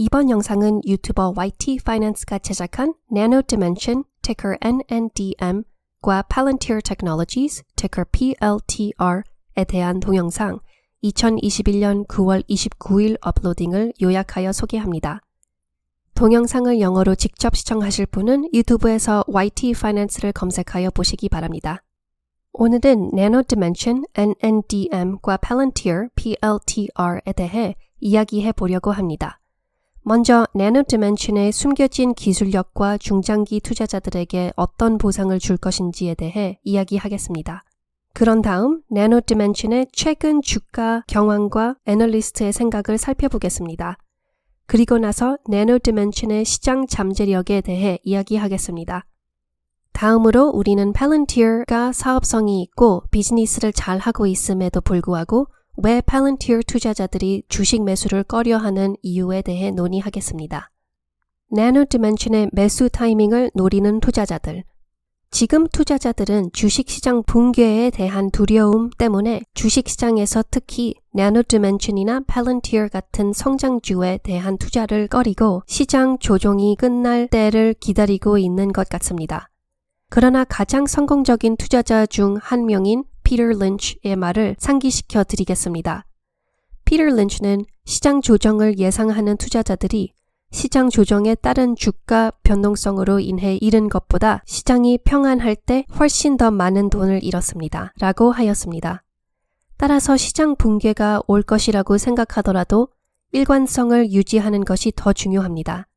이번 영상은 유튜버 YT Finance가 제작한 Nano Dimension, ticker NNDM과 Palantir Technologies, ticker PLTR에 대한 동영상 2021년 9월 29일 업로딩을 요약하여 소개합니다. 동영상을 영어로 직접 시청하실 분은 유튜브에서 YT Finance를 검색하여 보시기 바랍니다. 오늘은 Nano Dimension, NNDM과 Palantir, PLTR에 대해 이야기해 보려고 합니다. 먼저 Nano Dimension의 숨겨진 기술력과 중장기 투자자들에게 어떤 보상을 줄 것인지에 대해 이야기하겠습니다. 그런 다음 Nano Dimension의 최근 주가 경황과 애널리스트의 생각을 살펴보겠습니다. 그리고 나서 Nano Dimension의 시장 잠재력에 대해 이야기하겠습니다. 다음으로 우리는 Palantir가 사업성이 있고 비즈니스를 잘하고 있음에도 불구하고 왜 Palantir 투자자들이 주식 매수를 꺼려하는 이유에 대해 논의하겠습니다. Nano Dimension의 매수 타이밍을 노리는 투자자들. 지금 투자자들은 주식시장 붕괴에 대한 두려움 때문에 주식시장에서 특히 Nano Dimension이나 Palantir 같은 성장주에 대한 투자를 꺼리고 시장 조정이 끝날 때를 기다리고 있는 것 같습니다. 그러나 가장 성공적인 투자자 중 한 명인 피터 린치의 말을 상기시켜 드리겠습니다. 피터 린치는 시장 조정을 예상하는 투자자들이 시장 조정에 따른 주가 변동성으로 인해 잃은 것보다 시장이 평안할 때 훨씬 더 많은 돈을 잃었습니다. 라고 하였습니다. 따라서 시장 붕괴가 올 것이라고 생각하더라도 일관성을 유지하는 것이 더 중요합니다.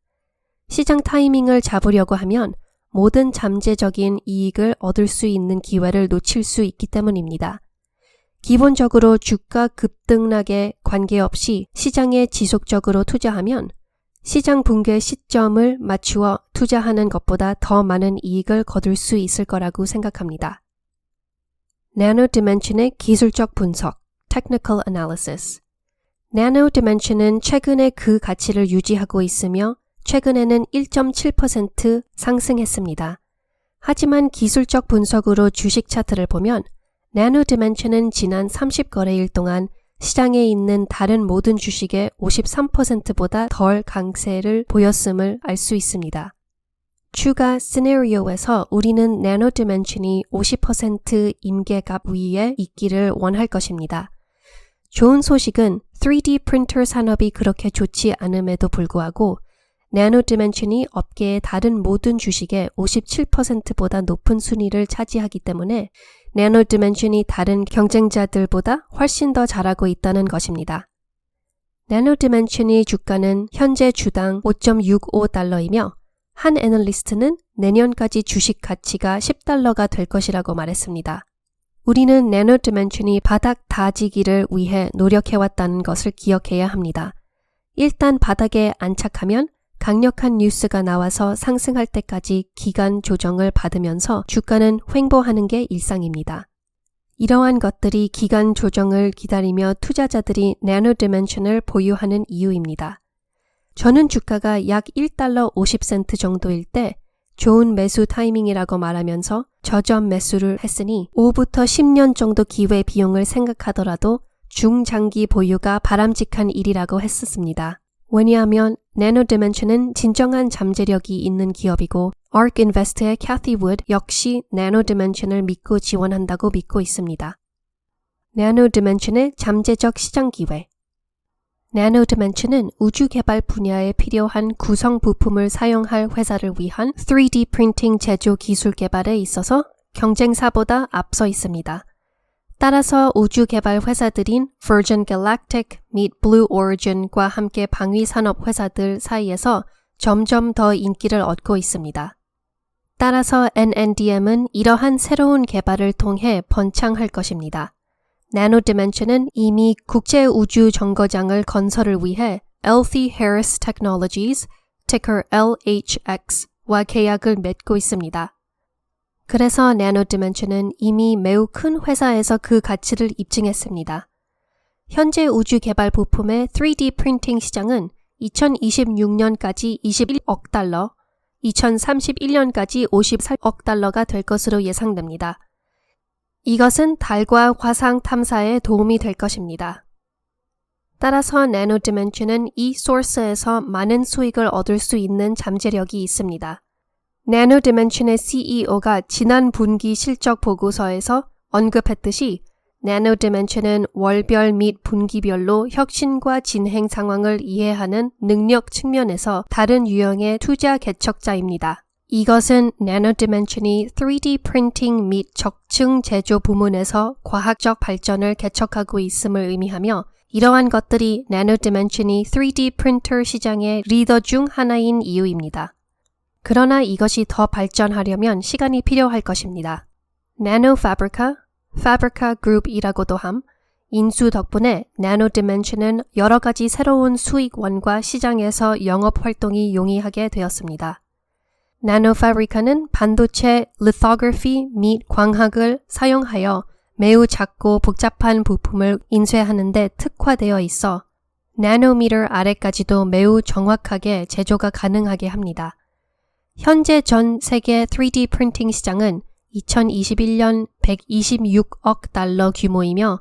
시장 타이밍을 잡으려고 하면 모든 잠재적인 이익을 얻을 수 있는 기회를 놓칠 수 있기 때문입니다. 기본적으로 주가 급등락에 관계없이 시장에 지속적으로 투자하면 시장 붕괴 시점을 맞추어 투자하는 것보다 더 많은 이익을 거둘 수 있을 거라고 생각합니다. Nano Dimension의 기술적 분석, Technical Analysis. Nano Dimension은 최근에 그 가치를 유지하고 있으며 최근에는 1.7% 상승했습니다. 하지만 기술적 분석으로 주식 차트를 보면 Nano Dimension은 지난 30거래일 동안 시장에 있는 다른 모든 주식의 53%보다 덜 강세를 보였음을 알 수 있습니다. 추가 시나리오에서 우리는 Nano Dimension이 50% 임계값 위에 있기를 원할 것입니다. 좋은 소식은 3D 프린터 산업이 그렇게 좋지 않음에도 불구하고 Nano Dimension이 업계의 다른 모든 주식의 57%보다 높은 순위를 차지하기 때문에 Nano Dimension이 다른 경쟁자들보다 훨씬 더 잘하고 있다는 것입니다. Nano Dimension의 주가는 현재 주당 5.65달러이며 한 애널리스트는 내년까지 주식 가치가 10달러가 될 것이라고 말했습니다. 우리는 Nano Dimension이 바닥 다지기를 위해 노력해왔다는 것을 기억해야 합니다. 일단 바닥에 안착하면 강력한 뉴스가 나와서 상승할 때까지 기간 조정을 받으면서 주가는 횡보하는 게 일상입니다. 이러한 것들이 기간 조정을 기다리며 투자자들이 Nano Dimension을 보유하는 이유입니다. 저는 주가가 약 1달러 50센트 정도일 때 좋은 매수 타이밍이라고 말하면서 저점 매수를 했으니 5부터 10년 정도 기회 비용을 생각하더라도 중장기 보유가 바람직한 일이라고 했었습니다. 왜냐하면 Nano Dimension은 진정한 잠재력이 있는 기업이고 ARK Invest의 Cathie Wood 역시 Nano Dimension을 믿고 지원한다고 믿고 있습니다. Nano Dimension의 잠재적 시장 기회. Nano Dimension은 우주 개발 분야에 필요한 구성 부품을 사용할 회사를 위한 3D 프린팅 제조 기술 개발에 있어서 경쟁사보다 앞서 있습니다. 따라서 우주 개발 회사들인 Virgin Galactic 및 Blue Origin과 함께 방위 산업 회사들 사이에서 점점 더 인기를 얻고 있습니다. 따라서 NNDM은 이러한 새로운 개발을 통해 번창할 것입니다. Nano Dimension은 이미 국제 우주 정거장을 건설을 위해 L.T. Harris Technologies, ticker LHX와 계약을 맺고 있습니다. 그래서 Nano Dimension은 이미 매우 큰 회사에서 그 가치를 입증했습니다. 현재 우주 개발 부품의 3D 프린팅 시장은 2026년까지 21억 달러, 2031년까지 54억 달러가 될 것으로 예상됩니다. 이것은 달과 화상 탐사에 도움이 될 것입니다. 따라서 나노 디멘션은 이 소스에서 많은 수익을 얻을 수 있는 잠재력이 있습니다. 나노 디멘션의 CEO가 지난 분기 실적 보고서에서 언급했듯이 나노 디멘션은 월별 및 분기별로 혁신과 진행 상황을 이해하는 능력 측면에서 다른 유형의 투자 개척자입니다. 이것은 나노 디멘션이 3D 프린팅 및 적층 제조 부문에서 과학적 발전을 개척하고 있음을 의미하며 이러한 것들이 나노 디멘션이 3D 프린터 시장의 리더 중 하나인 이유입니다. 그러나 이것이 더 발전하려면 시간이 필요할 것입니다. 나노 파브리카, 파브리카 그룹이라고도 함, 인수 덕분에 나노 디멘션은 여러 가지 새로운 수익원과 시장에서 영업 활동이 용이하게 되었습니다. 나노 파브리카는 반도체 리토그래피 및 광학을 사용하여 매우 작고 복잡한 부품을 인쇄하는 데 특화되어 있어 나노미터 아래까지도 매우 정확하게 제조가 가능하게 합니다. 현재 전 세계 3D 프린팅 시장은 2021년 126억 달러 규모이며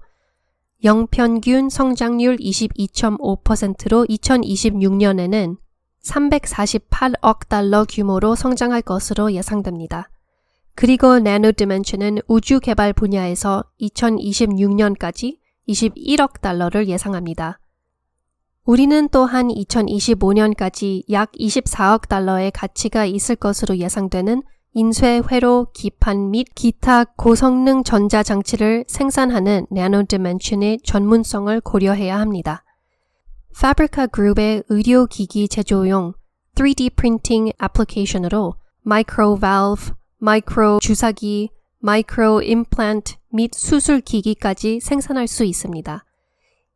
영평균 성장률 22.5%로 2026년에는 348억 달러 규모로 성장할 것으로 예상됩니다. 그리고 나노 디멘션은 우주 개발 분야에서 2026년까지 21억 달러를 예상합니다. 우리는 또한 2025년까지 약 24억 달러의 가치가 있을 것으로 예상되는 인쇄 회로 기판 및 기타 고성능 전자장치를 생산하는 나노 디멘션의 전문성을 고려해야 합니다. 파브리카 그룹의 의료기기 제조용 3D 프린팅 애플리케이션으로 마이크로 발브, 마이크로 주사기, 마이크로 임플란트 및 수술기기까지 생산할 수 있습니다.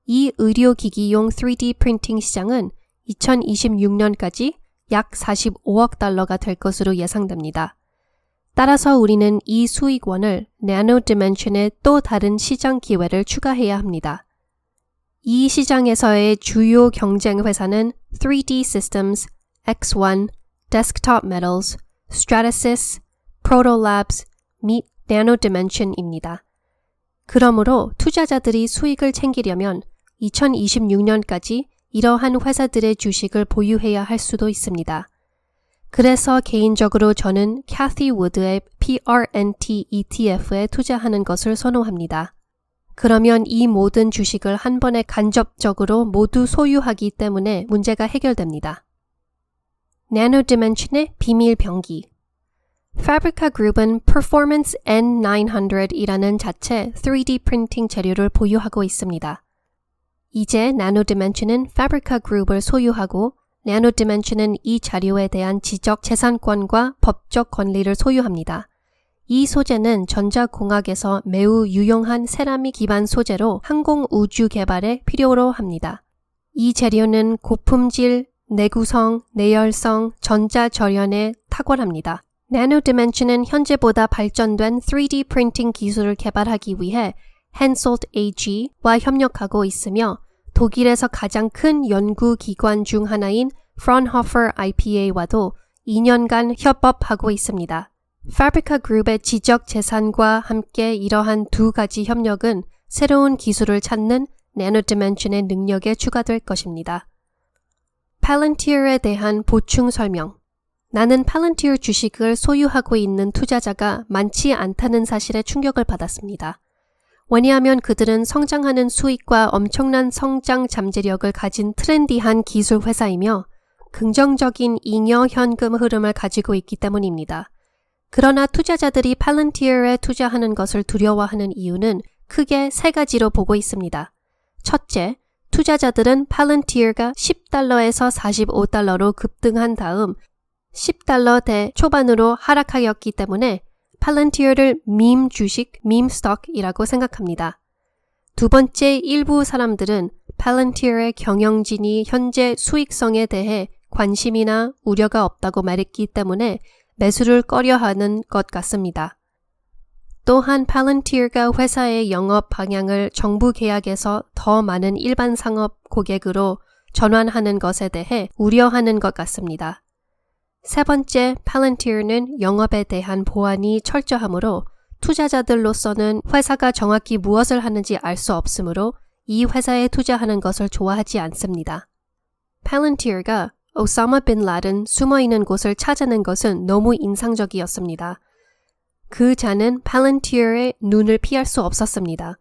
이 의료기기용 3D 프린팅 시장은 2026년까지 약 45억 달러가 될 것으로 예상됩니다. 따라서 우리는 이 수익원을 나노 디멘션의 또 다른 시장 기회를 추가해야 합니다. 이 시장에서의 주요 경쟁 회사는 3D Systems, X1, Desktop Metals, Stratasys, Protolabs 및 나노 디멘션입니다. 그러므로 투자자들이 수익을 챙기려면 2026년까지 이러한 회사들의 주식을 보유해야 할 수도 있습니다. 그래서 개인적으로 저는 캐티 우드의 PRNT ETF에 투자하는 것을 선호합니다. 그러면 이 모든 주식을 한 번에 간접적으로 모두 소유하기 때문에 문제가 해결됩니다. 나노 디멘션의 비밀 병기. 파브리카 그룹은 Performance N900이라는 자체 3D 프린팅 재료를 보유하고 있습니다. 이제 나노 디멘션은 파브리카 그룹을 소유하고 나노 디멘션은 이 자료에 대한 지적 재산권과 법적 권리를 소유합니다. 이 소재는 전자공학에서 매우 유용한 세라믹 기반 소재로 항공 우주 개발에 필요로 합니다. 이 재료는 고품질, 내구성, 내열성, 전자절연에 탁월합니다. 나노 디멘션은 현재보다 발전된 3D 프린팅 기술을 개발하기 위해 Hensoldt AG와 협력하고 있으며 독일에서 가장 큰 연구기관 중 하나인 Fraunhofer IPA와도 2년간 협업하고 있습니다. 파브리카 그룹의 지적 재산과 함께 이러한 두 가지 협력은 새로운 기술을 찾는 나노 디멘션의 능력에 추가될 것입니다. 팔런티어에 대한 보충 설명. 나는 팔런티어 주식을 소유하고 있는 투자자가 많지 않다는 사실에 충격을 받았습니다. 왜냐하면 그들은 성장하는 수익과 엄청난 성장 잠재력을 가진 트렌디한 기술 회사이며 긍정적인 잉여 현금 흐름을 가지고 있기 때문입니다. 그러나 투자자들이 팔런티어에 투자하는 것을 두려워하는 이유는 크게 세 가지로 보고 있습니다. 첫째, 투자자들은 팔런티어가 10달러에서 45달러로 급등한 다음 10달러대 초반으로 하락하였기 때문에 팔런티어를 밈 주식, 밈 스톡이라고 생각합니다. 두 번째, 일부 사람들은 팔런티어의 경영진이 현재 수익성에 대해 관심이나 우려가 없다고 말했기 때문에 매수를 꺼려하는 것 같습니다. 또한 팔런티어가 회사의 영업 방향을 정부 계약에서 더 많은 일반 상업 고객으로 전환하는 것에 대해 우려하는 것 같습니다. 세 번째, 팔런티어는 영업에 대한 보안이 철저하므로 투자자들로서는 회사가 정확히 무엇을 하는지 알 수 없으므로 이 회사에 투자하는 것을 좋아하지 않습니다. 팔런티어가 오사마 빈 라든 숨어있는 곳을 찾아낸 것은 너무 인상적이었습니다. 그 자는 팔런티어의 눈을 피할 수 없었습니다.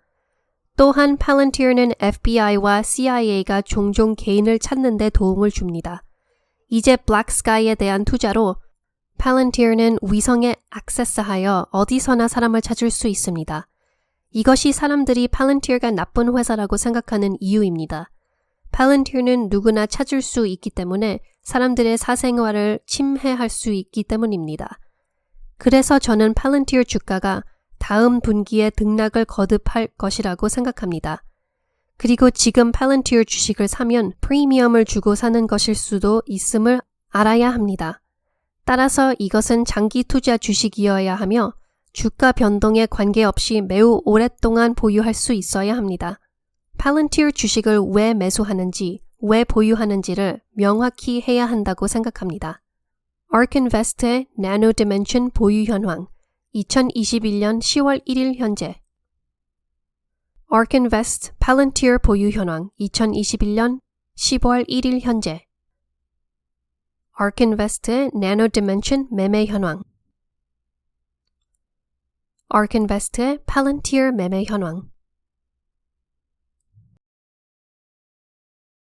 또한 팔런티어는 FBI와 CIA가 종종 개인을 찾는 데 도움을 줍니다. 이제 블랙스카이에 대한 투자로 팔런티어는 위성에 액세스하여 어디서나 사람을 찾을 수 있습니다. 이것이 사람들이 팔런티어가 나쁜 회사라고 생각하는 이유입니다. 팔런티어는 누구나 찾을 수 있기 때문에 사람들의 사생활을 침해할 수 있기 때문입니다. 그래서 저는 팔런티어 주가가 다음 분기에 등락을 거듭할 것이라고 생각합니다. 그리고 지금 팔런티어 주식을 사면 프리미엄을 주고 사는 것일 수도 있음을 알아야 합니다. 따라서 이것은 장기 투자 주식이어야 하며 주가 변동에 관계없이 매우 오랫동안 보유할 수 있어야 합니다. 팔런티어 주식을 왜 매수하는지, 왜 보유하는지를 명확히 해야 한다고 생각합니다. ARK Invest의 Nano Dimension 보유 현황 2021년 10월 1일 현재 ARK Invest 팔런티어 보유 현황 2021년 10월 1일 현재 ARK Invest의 Nano Dimension 매매 현황 ARK Invest의 팔런티어 매매 현황